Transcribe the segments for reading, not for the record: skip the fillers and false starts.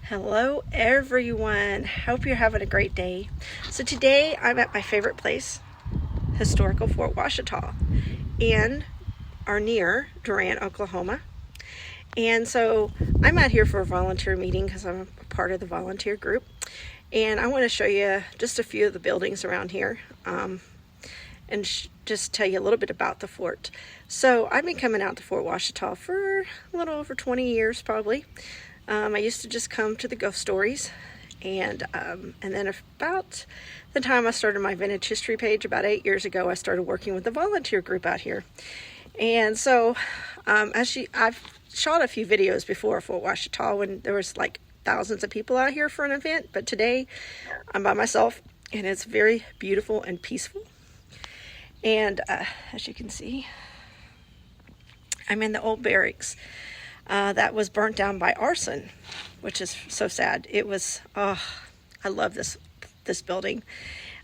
Hello everyone, hope you're having a great day. So today I'm at my favorite place, historical Fort Washita, and are near Durant, Oklahoma. And so I'm out here for a volunteer meeting because I'm a part of the volunteer group. And I want to show you just a few of the buildings around here and just tell you a little bit about the fort. So I've been coming out to Fort Washita for a little over 20 years probably. I used to just come to the ghost stories, and then about the time I started my vintage history page about 8 years ago, I started working with the volunteer group out here. And so I've shot a few videos before Fort Washita when there was like thousands of people out here for an event, but today I'm by myself and it's very beautiful and peaceful. And as you can see, I'm in the old barracks. That was burnt down by arson, which is so sad. It was, I love this building.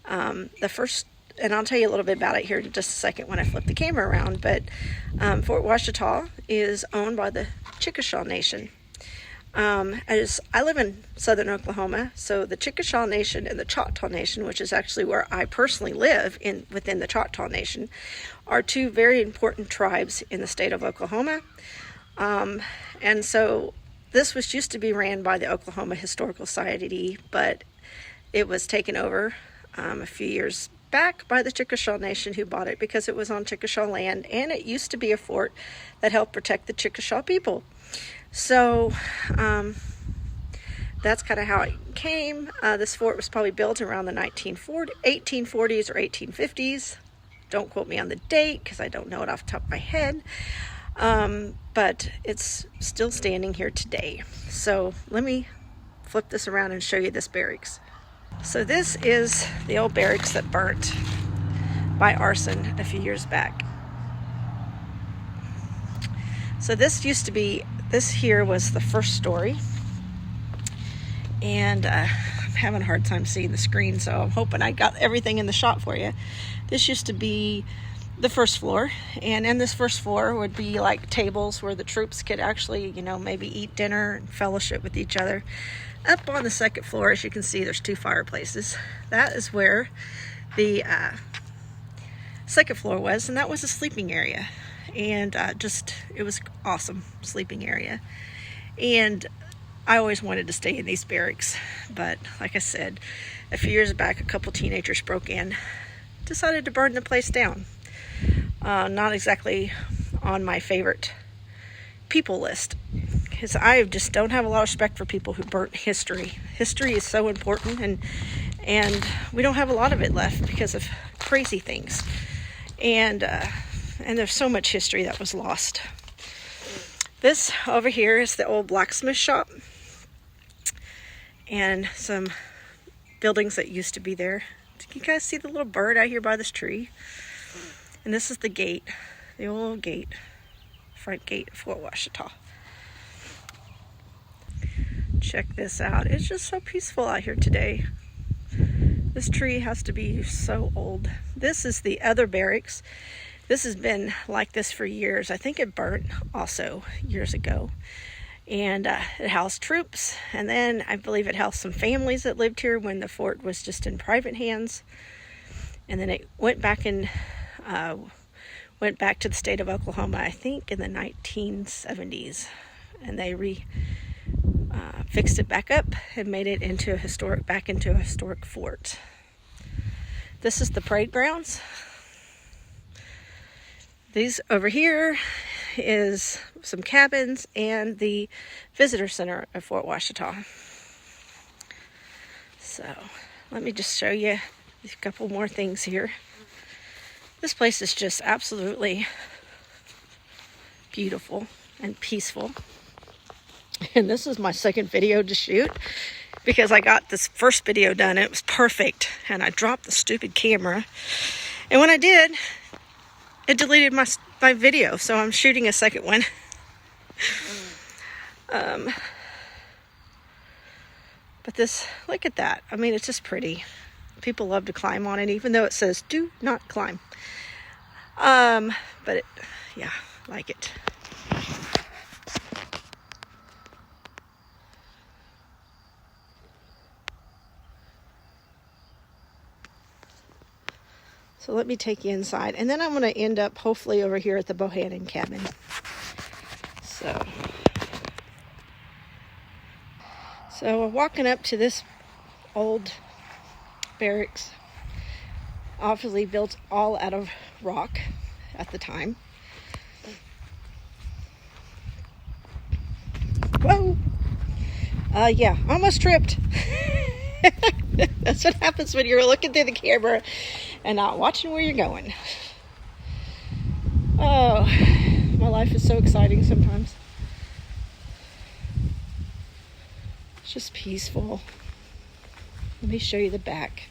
The first, and I'll tell you a little bit about it here in just a second when I flip the camera around, but Fort Washita is owned by the Chickasaw Nation. As I live in southern Oklahoma, so the Chickasaw Nation and the Choctaw Nation, which is actually where I personally live within the Choctaw Nation, are two very important tribes in the state of Oklahoma. And so this was used to be ran by the Oklahoma Historical Society, but it was taken over a few years back by the Chickasaw Nation, who bought it because it was on Chickasaw land, and it used to be a fort that helped protect the Chickasaw people. So that's kind of how it came. This fort was probably built around the 1840s or 1850s. Don't quote me on the date because I don't know it off the top of my head. But it's still standing here today. So let me flip this around and show you this barracks. So this is the old barracks that burnt by arson a few years back. So this here was the first story. And I'm having a hard time seeing the screen, so I'm hoping I got everything in the shot for you. This used to be the first floor, and in this first floor would be like tables where the troops could actually, maybe eat dinner and fellowship with each other. Up on the second floor, as you can see, there's two fireplaces. That is where the second floor was, and that was a sleeping area. And it was awesome sleeping area. And I always wanted to stay in these barracks, but like I said, a few years back, a couple teenagers broke in, decided to burn the place down. Not exactly on my favorite people list, because I just don't have a lot of respect for people who burnt history. History is so important, and we don't have a lot of it left because of crazy things. And there's so much history that was lost. This over here is the old blacksmith shop, and some buildings that used to be there. You guys see the little bird out here by this tree? And this is the gate, the old gate, front gate of Fort Washita. Check this out. It's just so peaceful out here today. This tree has to be so old. This is the other barracks. This has been like this for years. I think it burnt also years ago. And it housed troops. And then I believe it housed some families that lived here when the fort was just in private hands. And then it went back to the state of Oklahoma, I think in the 1970s, and they fixed it back up and made it into a historic fort. This is the parade grounds. These over here is some cabins and the visitor center of Fort Washita. So let me just show you a couple more things here. This place is just absolutely beautiful and peaceful. And this is my second video to shoot because I got this first video done. It was perfect. And I dropped the stupid camera. And when I did, it deleted my video. So I'm shooting a second one. But look at that. I mean, it's just pretty. People love to climb on it, even though it says do not climb. But yeah, like it. So let me take you inside. And then I'm going to end up hopefully over here at the Bohannon cabin. So we're walking up to this old barracks, obviously built all out of rock at the time. Whoa! Yeah, almost tripped. That's what happens when you're looking through the camera and not watching where you're going. Oh, my life is so exciting sometimes. It's just peaceful. Let me show you the back.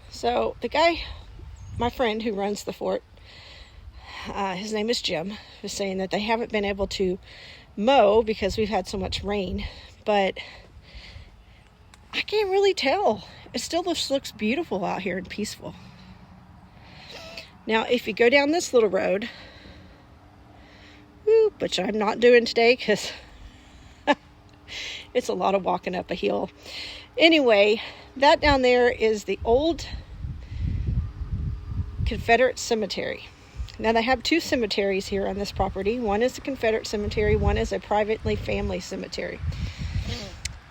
So the guy, my friend who runs the fort, his name is Jim, was saying that they haven't been able to mow because we've had so much rain, but I can't really tell. It still looks beautiful out here and peaceful. Now, if you go down this little road, which I'm not doing today because it's a lot of walking up a hill. Anyway, that down there is the old Confederate cemetery. Now they have two cemeteries here on this property. One is the Confederate cemetery, one is a privately family cemetery.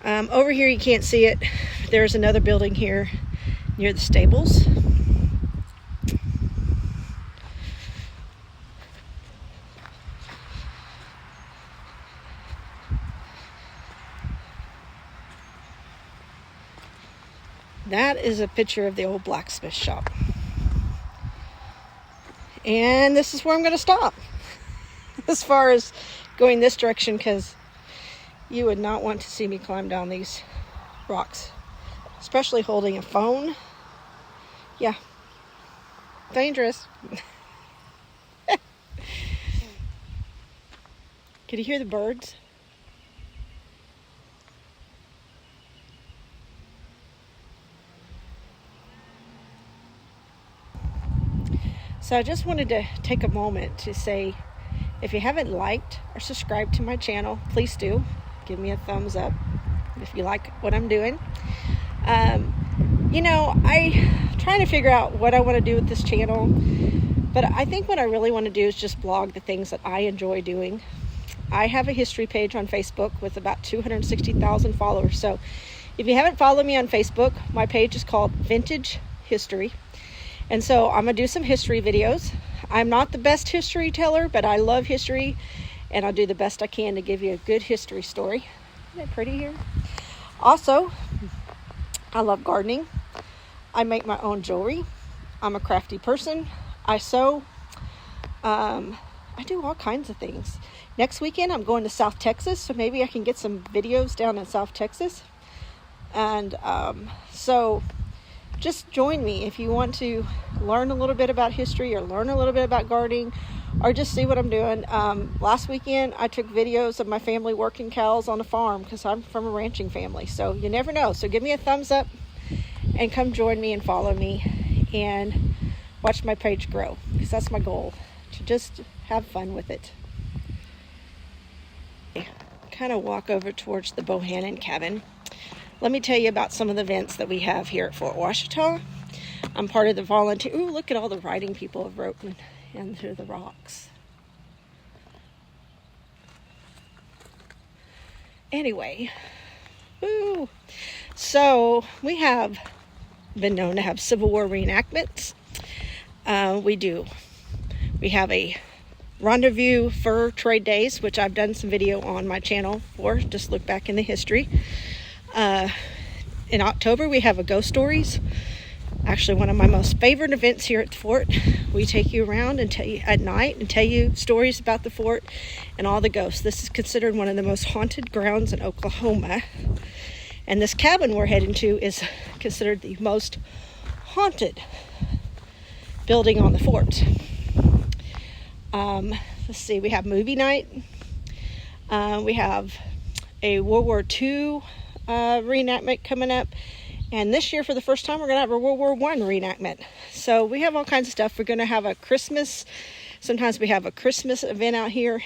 Over here you can't see it. There's another building here near the stables. That is a picture of the old blacksmith shop. And this is where I'm going to stop as far as going this direction, because you would not want to see me climb down these rocks, especially holding a phone. Yeah, dangerous. Can you hear the birds? So I just wanted to take a moment to say, if you haven't liked or subscribed to my channel, please do. Give me a thumbs up if you like what I'm doing. You know, I'm trying to figure out what I want to do with this channel, but I think what I really want to do is just blog the things that I enjoy doing. I have a history page on Facebook with about 260,000 followers. So if you haven't followed me on Facebook, my page is called Vintage History. And so I'm going to do some history videos. I'm not the best history teller, but I love history, and I'll do the best I can to give you a good history story. Isn't it pretty here? Also, I love gardening. I make my own jewelry. I'm a crafty person. I sew. I do all kinds of things. Next weekend, I'm going to South Texas, so maybe I can get some videos down in South Texas. And so just join me if you want to learn a little bit about history or learn a little bit about gardening or just see what I'm doing. Last weekend I took videos of my family working cows on a farm because I'm from a ranching family, so you never know. So give me a thumbs up and come join me and follow me and watch my page grow, because that's my goal, to just have fun with it. Kind of walk over towards the Bohannon cabin. Let me tell you about some of the events that we have here at Fort Washita. I'm part of the volunteer. Ooh, look at all the writing people have written into the rocks. Anyway, ooh. So we have been known to have Civil War reenactments. We have a rendezvous fur trade days, which I've done some video on my channel for. Just look back in the history. In October, we have a ghost stories. Actually, one of my most favorite events here at the fort. We take you around and tell you at night and tell you stories about the fort and all the ghosts. This is considered one of the most haunted grounds in Oklahoma. And this cabin we're heading to is considered the most haunted building on the fort. Let's see, we have movie night. We have a World War II reenactment coming up. And this year, for the first time, we're going to have a World War I reenactment. So we have all kinds of stuff. We're going to have a Christmas. Sometimes we have a Christmas event out here.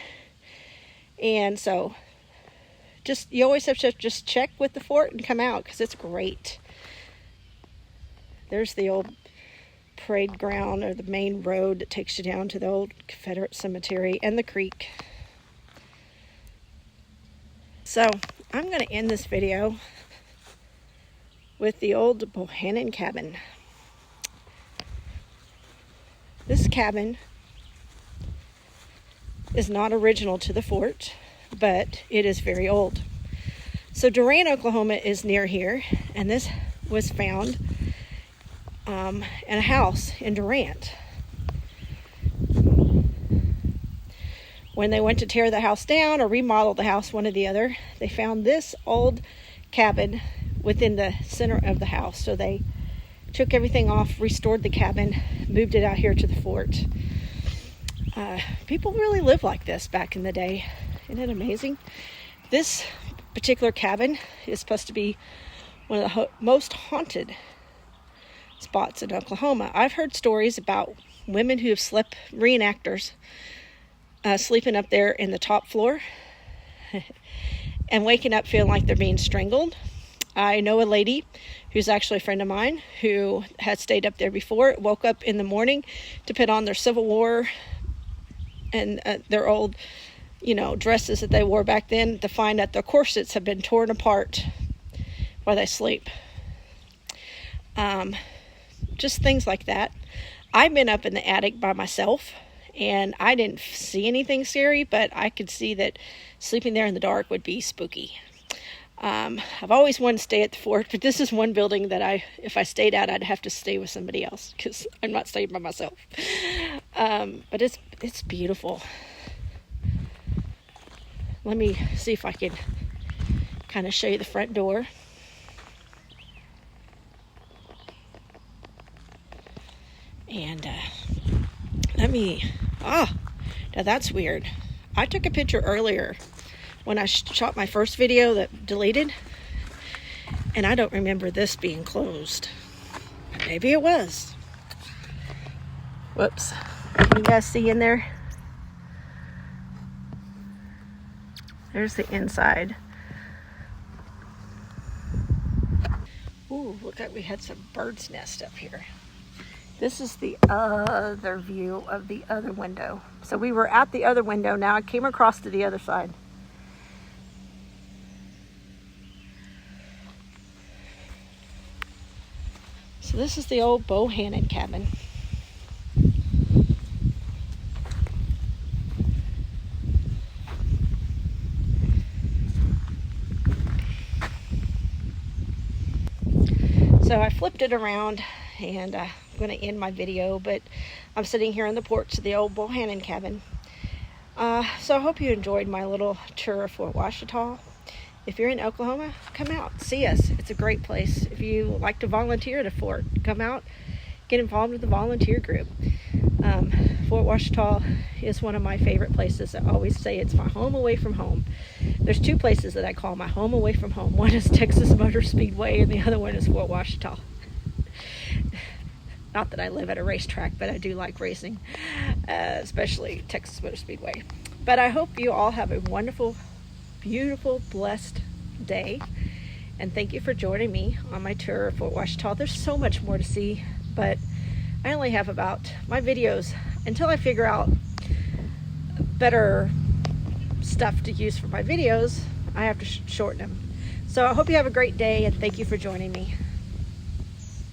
And so you always have to just check with the fort and come out, because it's great. There's the old parade ground, or the main road that takes you down to the old Confederate cemetery and the creek. So I'm going to end this video with the old Bohannon cabin. This cabin is not original to the fort, but it is very old. So Durant, Oklahoma is near here, and this was found in a house in Durant. When they went to tear the house down or remodel the house, one or the other, they found this old cabin within the center of the house. So they took everything off, restored the cabin, moved it out here to the fort. People really lived like this back in the day. Isn't it amazing? This particular cabin is supposed to be one of the most haunted spots in Oklahoma. I've heard stories about women who have slept, reenactors, sleeping up there in the top floor and waking up feeling like they're being strangled. I know a lady who's actually a friend of mine who had stayed up there before, woke up in the morning to put on their Civil War and their old, dresses that they wore back then, to find that their corsets have been torn apart while they sleep. Just things like that. I've been up in the attic by myself, and I didn't see anything scary, but I could see that sleeping there in the dark would be spooky. I've always wanted to stay at the fort, but this is one building that if I stayed out, I'd have to stay with somebody else, because I'm not staying by myself. But it's beautiful. Let me see if I can kind of show you the front door. And now that's weird. I took a picture earlier when I shot my first video that deleted, and I don't remember this being closed. Maybe it was. Whoops. Can you guys see in there? There's the inside. Ooh, look like we had some bird's nest up here. This is the other view of the other window. So we were at the other window. Now I came across to the other side. So this is the old Bohannon cabin. So I flipped it around, and I'm going to end my video, but I'm sitting here on the porch of the old Bohannon cabin. So I hope you enjoyed my little tour of Fort Washita. If you're in Oklahoma, come out, see us. It's a great place. If you like to volunteer at a fort, come out, get involved with the volunteer group. Fort Washita is one of my favorite places. I always say it's my home away from home. There's two places that I call my home away from home. One is Texas Motor Speedway, and the other one is Fort Washita. Not that I live at a racetrack, but I do like racing, especially Texas Motor Speedway. But I hope you all have a wonderful, beautiful, blessed day, and thank you for joining me on my tour of Fort Washita. There's so much more to see, but I only have my videos, until I figure out better stuff to use for my videos, I have to shorten them. So I hope you have a great day, and thank you for joining me.